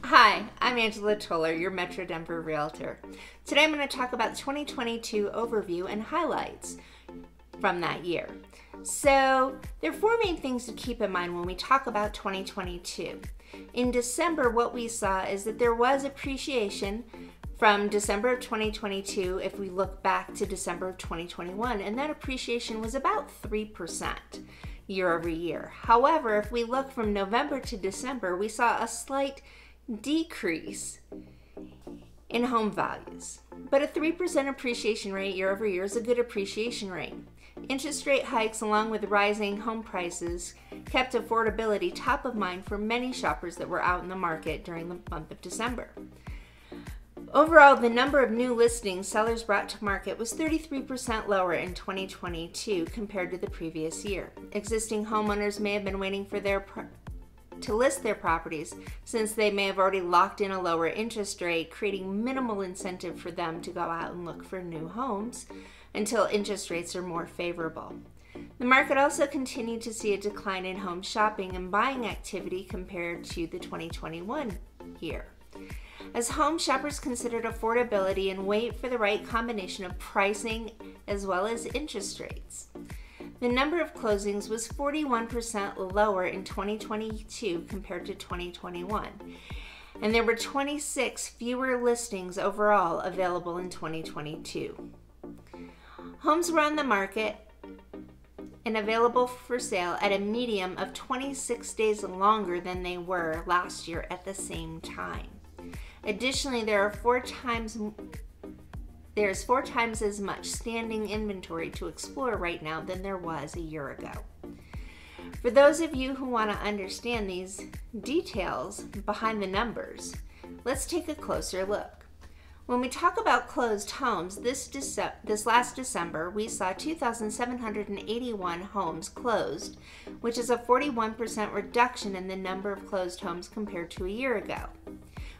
Hi, I'm Angela Tolar, your Metro Denver Realtor. Today I'm going to talk about the 2022 overview and highlights from that year. So there are four main things to keep in mind when we talk about 2022. In December, what we saw is that there was appreciation from December of 2022 if we look back to December of 2021, and that appreciation was about 3% year over year. However, if we look from November to December, we saw a slight decrease in home values. But a 3% appreciation rate year over year is a good appreciation rate. Interest rate hikes along with rising home prices kept affordability top of mind for many shoppers that were out in the market during the month of December. Overall, the number of new listings sellers brought to market was 33% lower in 2022 compared to the previous year. Existing homeowners may have been waiting for to list their properties since they may have already locked in a lower interest rate, creating minimal incentive for them to go out and look for new homes until interest rates are more favorable. The market also continued to see a decline in home shopping and buying activity compared to the 2021 year, as home shoppers considered affordability and wait for the right combination of pricing as well as interest rates. The number of closings was 41% lower in 2022 compared to 2021, and there were 26 fewer listings overall available in 2022. Homes were on the market and available for sale at a median of 26 days longer than they were last year at the same time. Additionally, there's four times as much standing inventory to explore right now than there was a year ago. For those of you who want to understand these details behind the numbers, let's take a closer look. When we talk about closed homes, this last December, we saw 2,781 homes closed, which is a 41% reduction in the number of closed homes compared to a year ago,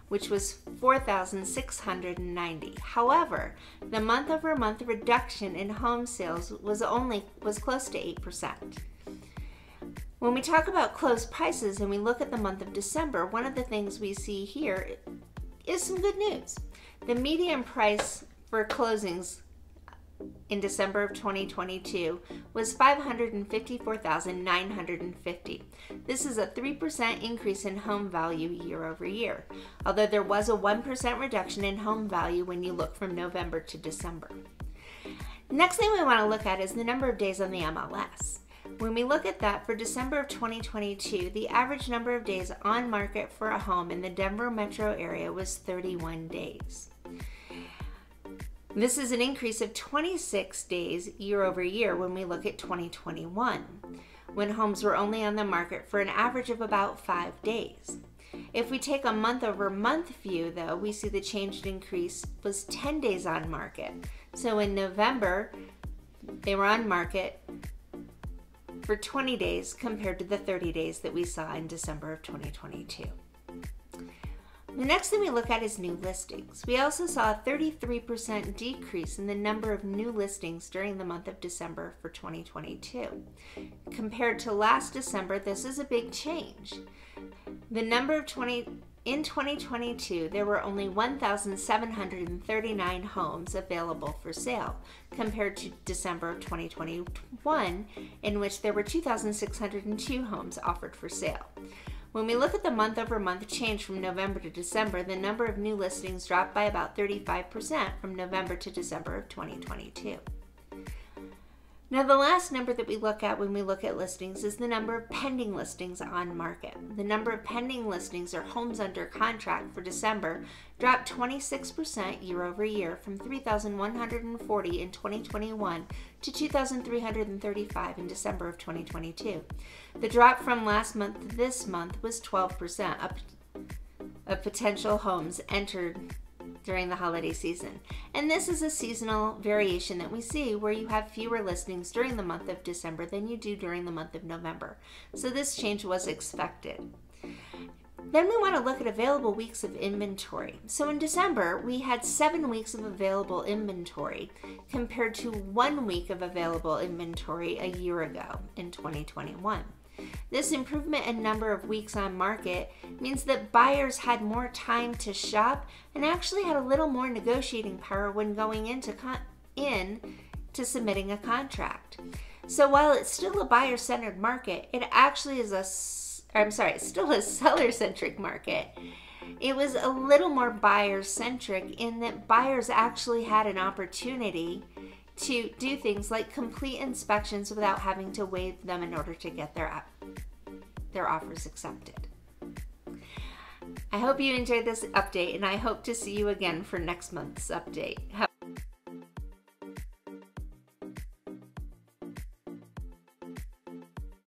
which was 4,690. However, the month-over-month reduction in home sales was close to 8%. When we talk about closed prices and we look at the month of December, one of the things we see here is some good news. The median price for closings in December of 2022 was $554,950. This is a 3% increase in home value year over year, although there was a 1% reduction in home value when you look from November to December. Next thing we want to look at is the number of days on the MLS. When we look at that, for December of 2022, the average number of days on market for a home in the Denver metro area was 31 days. This is an increase of 26 days year over year when we look at 2021, when homes were only on the market for an average of about 5 days. If we take a month over month view, though, we see the changed increase was 10 days on market. So in November, they were on market for 20 days compared to the 30 days that we saw in December of 2022. The next thing we look at is new listings. We also saw a 33% decrease in the number of new listings during the month of December for 2022. Compared to last December, this is a big change. The number of in 2022, there were only 1,739 homes available for sale, compared to December of 2021, in which there were 2,602 homes offered for sale. When we look at the month-over-month change from November to December, the number of new listings dropped by about 35% from November to December of 2022. Now, the last number that we look at when we look at listings is the number of pending listings on market. The number of pending listings or homes under contract for December dropped 26% year over year from 3,140 in 2021 to 2,335 in December of 2022. The drop from last month to this month was 12% of potential homes entered during the holiday season. And this is a seasonal variation that we see where you have fewer listings during the month of December than you do during the month of November. So this change was expected. Then we want to look at available weeks of inventory. So in December, we had 7 weeks of available inventory compared to 1 week of available inventory a year ago in 2021. This improvement in number of weeks on market means that buyers had more time to shop and actually had a little more negotiating power when going into submitting a contract. So while it's still a buyer-centered market, it actually is it's still a seller-centric market. It was a little more buyer-centric in that buyers actually had an opportunity to do things like complete inspections without having to waive them in order to get their offers accepted. I hope you enjoyed this update, and I hope to see you again for next month's update. Have